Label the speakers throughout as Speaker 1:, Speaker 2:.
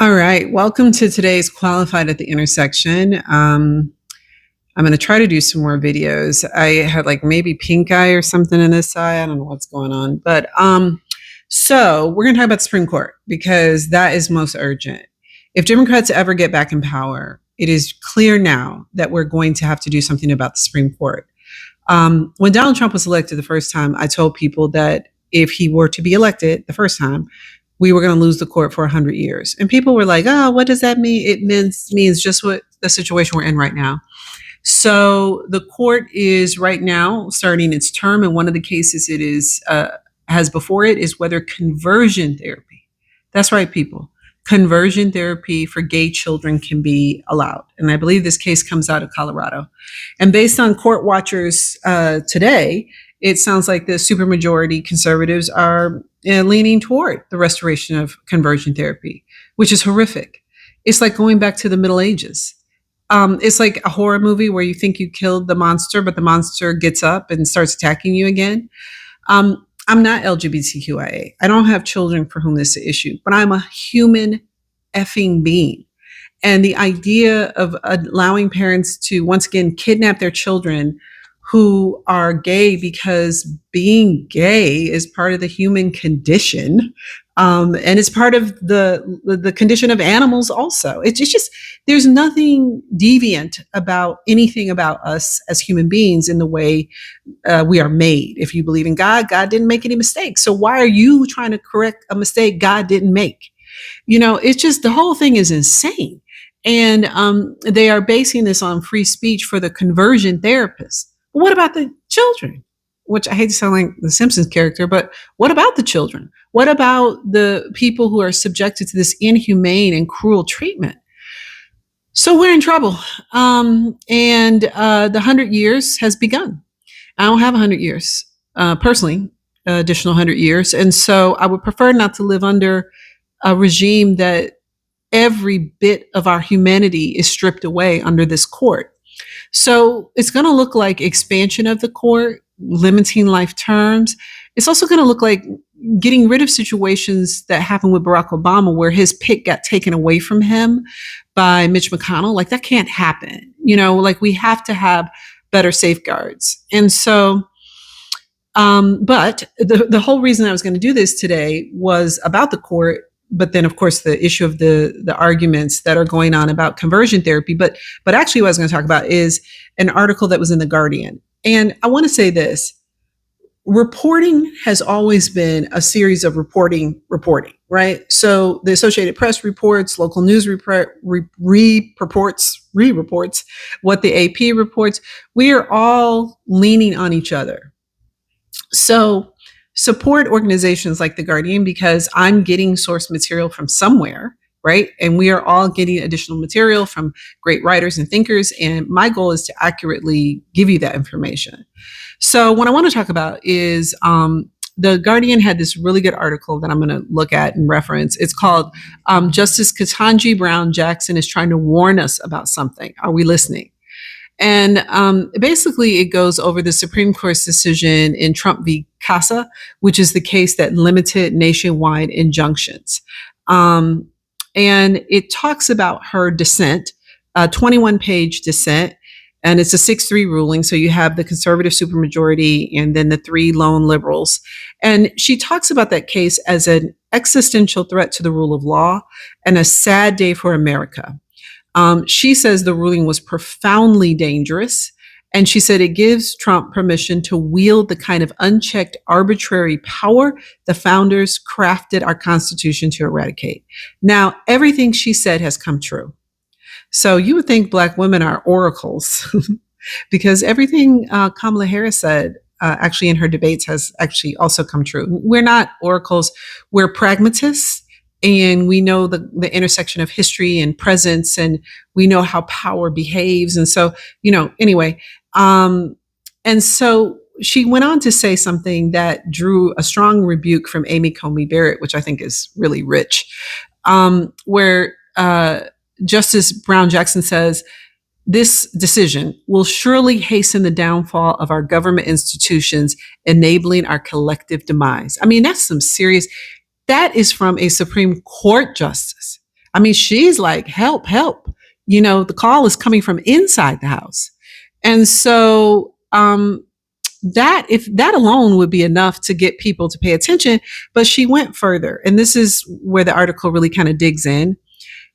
Speaker 1: All right. Welcome to today's Qualified at the Intersection. I'm going to try to do some more videos. I had like maybe pink eye or something in this eye. I don't know what's going on. So we're going to talk about the Supreme Court because that is most urgent. If Democrats ever get back in power, it is clear now that we're going to have to do something about the Supreme Court. When Donald Trump was elected the first time, I told people that if he were to be elected the first time, we were going to lose the court for 100 years. And people were like, oh, what does that mean? It means just what the situation we're in right now. So the court is right now starting its term. And one of the cases it is has before it is whether conversion therapy, that's right, people, conversion therapy for gay children can be allowed. And I believe this case comes out of Colorado. And based on court watchers today, it sounds like the supermajority conservatives are leaning toward the restoration of conversion therapy, which is horrific. It's like going back to the Middle Ages. It's like a horror movie where you think you killed the monster, but the monster gets up and starts attacking you again. I'm not LGBTQIA. I don't have children for whom this is an issue, but I'm a human effing being. And the idea of allowing parents to once again kidnap their children who are gay because being gay is part of the human condition. And it's part of the condition of animals also. It's just, there's nothing deviant about anything about us as human beings in the way we are made. If you believe in God, God didn't make any mistakes. So why are you trying to correct a mistake God didn't make? It's just, the whole thing is insane. And they are basing this on free speech for the conversion therapists. What about the children? Which I hate to sound like the Simpsons character, but what about the children? What about the people who are subjected to this inhumane and cruel treatment? So we're in trouble. And the 100 years has begun. I don't have 100 years, personally, additional 100 years. And so I would prefer not to live under a regime that every bit of our humanity is stripped away under this court. So it's going to look like expansion of the court, limiting life terms. It's also going to look like getting rid of situations that happened with Barack Obama, where his pick got taken away from him by Mitch McConnell. Like, that can't happen. Like, we have to have better safeguards. And so, but the whole reason I was going to do this today was about the court. But then, of course, the issue of the arguments that are going on about conversion therapy. But actually, what I was going to talk about is an article that was in The Guardian. And I want to say this. Reporting has always been a series of reporting, right? So the Associated Press reports, local news reports, what the AP reports. We are all leaning on each other. So support organizations like The Guardian, because I'm getting source material from somewhere, right? And we are all getting additional material from great writers and thinkers. And my goal is to accurately give you that information. So what I want to talk about is The Guardian had this really good article that I'm going to look at and reference. It's called Justice Ketanji Brown Jackson is trying to warn us about something. Are we listening? And basically, it goes over the Supreme Court's decision in Trump v. Casa, which is the case that limited nationwide injunctions. And it talks about her dissent, a 21-page dissent, and it's a 6-3 ruling. So you have the conservative supermajority and then the 3 lone liberals. And she talks about that case as an existential threat to the rule of law and a sad day for America. She says the ruling was profoundly dangerous. And she said it gives Trump permission to wield the kind of unchecked arbitrary power the founders crafted our Constitution to eradicate. Now, everything she said has come true. So you would think Black women are oracles because everything Kamala Harris said actually in her debates has actually also come true. We're not oracles, we're pragmatists. And we know the intersection of history and presence, and we know how power behaves. And so, anyway. And so she went on to say something that drew a strong rebuke from Amy Coney Barrett, which I think is really rich, where Justice Brown Jackson says, this decision will surely hasten the downfall of our government institutions, enabling our collective demise. I mean, that's some serious. That is from a Supreme Court justice. I mean, she's like, help, help. The call is coming from inside the house. And so that if that alone would be enough to get people to pay attention, but she went further. And this is where the article really kind of digs in.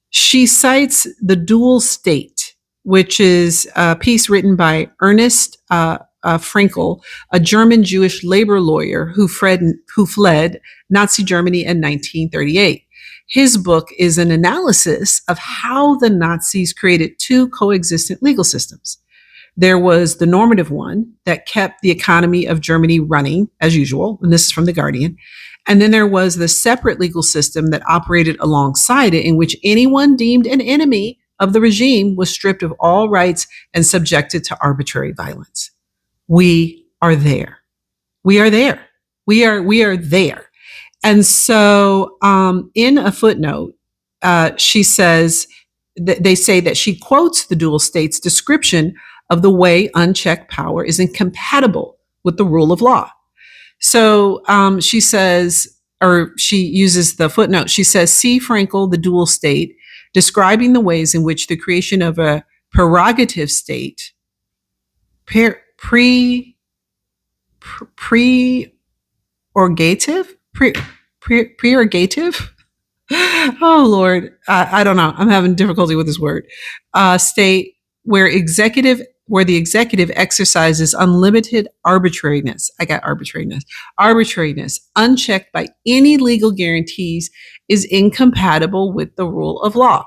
Speaker 1: She cites the dual state, which is a piece written by Ernest Frankel, a German Jewish labor lawyer who fled Nazi Germany in 1938. His book is an analysis of how the Nazis created two coexistent legal systems. There was the normative one that kept the economy of Germany running as usual, and this is from The Guardian. And then there was the separate legal system that operated alongside it, in which anyone deemed an enemy of the regime was stripped of all rights and subjected to arbitrary violence. We are there. We are there. We are there. And so in a footnote, she says, they say that she quotes the dual state's description of the way unchecked power is incompatible with the rule of law. So she says, or she uses the footnote, she says, see Frankel, the dual state, describing the ways in which the creation of a prerogative state, prerogative, oh Lord, I don't know, I'm having difficulty with this word, state where the executive exercises unlimited arbitrariness. I got arbitrariness. Arbitrariness, unchecked by any legal guarantees, is incompatible with the rule of law.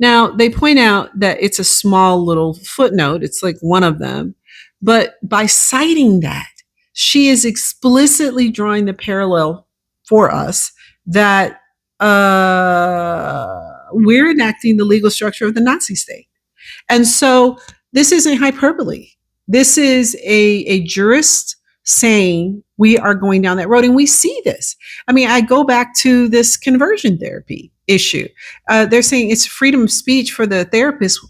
Speaker 1: Now, they point out that it's a small little footnote. It's like one of them. But by citing that, she is explicitly drawing the parallel for us that we're enacting the legal structure of the Nazi state. And so this isn't hyperbole. This is a jurist saying we are going down that road, and we see this. I mean, I go back to this conversion therapy issue. They're saying it's freedom of speech for the therapist.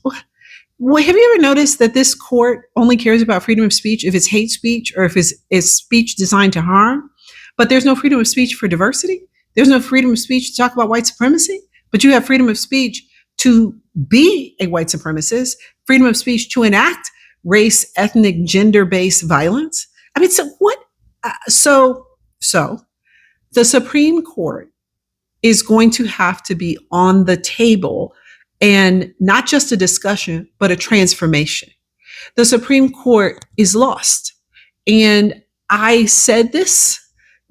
Speaker 1: Well, have you ever noticed that this court only cares about freedom of speech if it's hate speech or if it's speech designed to harm? But there's no freedom of speech for diversity. There's no freedom of speech to talk about white supremacy, but you have freedom of speech to be a white supremacist, freedom of speech to enact race, ethnic, gender-based violence. I mean, so what? So the Supreme Court is going to have to be on the table, and not just a discussion, but a transformation. The Supreme Court is lost. And I said this,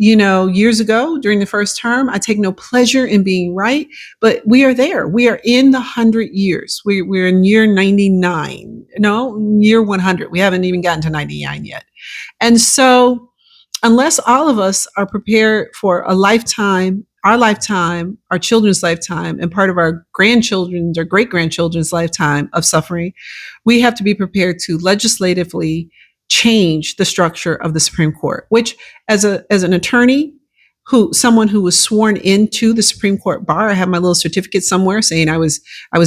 Speaker 1: years ago during the first term. I take no pleasure in being right, but we are there. We are in the 100 years. We're in year 99. No, year 100. We haven't even gotten to 99 yet. And so unless all of us are prepared for a lifetime, our children's lifetime, and part of our grandchildren's or great-grandchildren's lifetime of suffering, we have to be prepared to legislatively change the structure of the Supreme Court, which as an attorney, someone who was sworn into the Supreme Court bar, I have my little certificate somewhere saying I was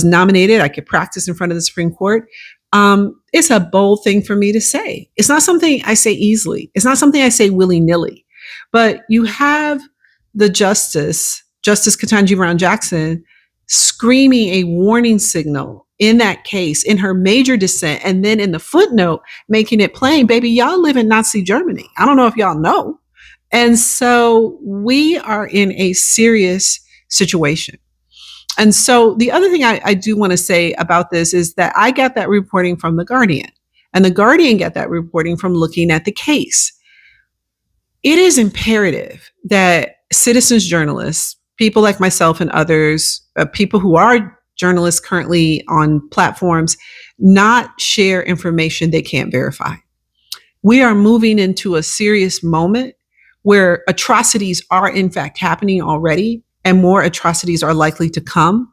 Speaker 1: nominated, I could practice in front of the Supreme Court. It's a bold thing for me to say. It's not something I say easily. It's not something I say willy-nilly. But you have the Justice Ketanji Brown Jackson, screaming a warning signal in that case, in her major dissent, and then in the footnote, making it plain, baby, y'all live in Nazi Germany. I don't know if y'all know. And so we are in a serious situation. And so the other thing I do want to say about this is that I got that reporting from The Guardian, and The Guardian got that reporting from looking at the case. It is imperative that citizens journalists, people like myself and others, people who are journalists currently on platforms, not share information they can't verify. We are moving into a serious moment where atrocities are in fact happening already, and more atrocities are likely to come.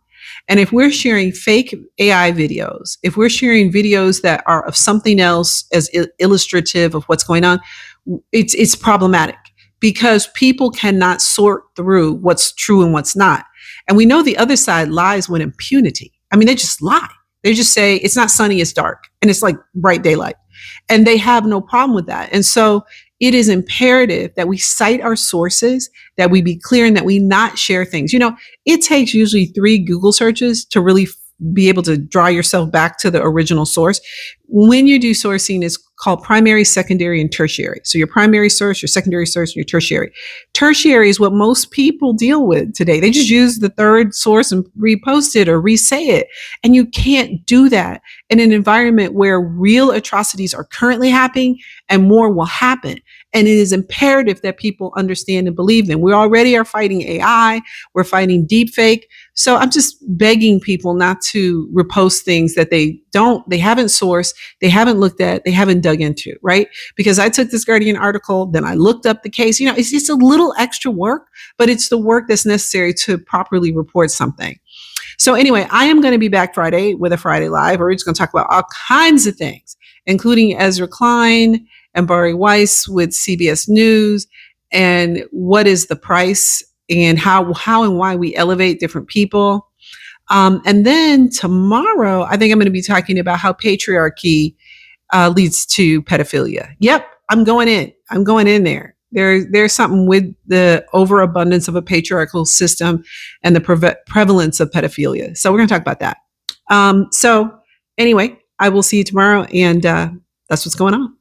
Speaker 1: And if we're sharing fake AI videos, if we're sharing videos that are of something else as illustrative of what's going on, it's problematic, because people cannot sort through what's true and what's not. And we know the other side lies with impunity. I mean, they just lie. They just say it's not sunny, it's dark, and it's like bright daylight. And they have no problem with that. And so it is imperative that we cite our sources, that we be clear, and that we not share things. It takes usually 3 Google searches to really be able to draw yourself back to the original source. When you do sourcing, it's called primary, secondary, and tertiary. So your primary source, your secondary source, and your tertiary. Tertiary is what most people deal with today. They just use the third source and repost it or re-say it. And you can't do that in an environment where real atrocities are currently happening and more will happen. And it is imperative that people understand and believe them. We already are fighting AI. We're fighting deepfake. So I'm just begging people not to repost things that they haven't sourced, they haven't looked at, they haven't dug into, right? Because I took this Guardian article, then I looked up the case. It's just a little extra work, but it's the work that's necessary to properly report something. So anyway, I am going to be back Friday with a Friday Live. We're just going to talk about all kinds of things, including Ezra Klein and Bari Weiss with CBS News, and what is the price, and how and why we elevate different people. And then tomorrow, I think I'm going to be talking about how patriarchy leads to pedophilia. Yep, I'm going in there. There's something with the overabundance of a patriarchal system and the prevalence of pedophilia. So we're going to talk about that. So anyway, I will see you tomorrow, and that's what's going on.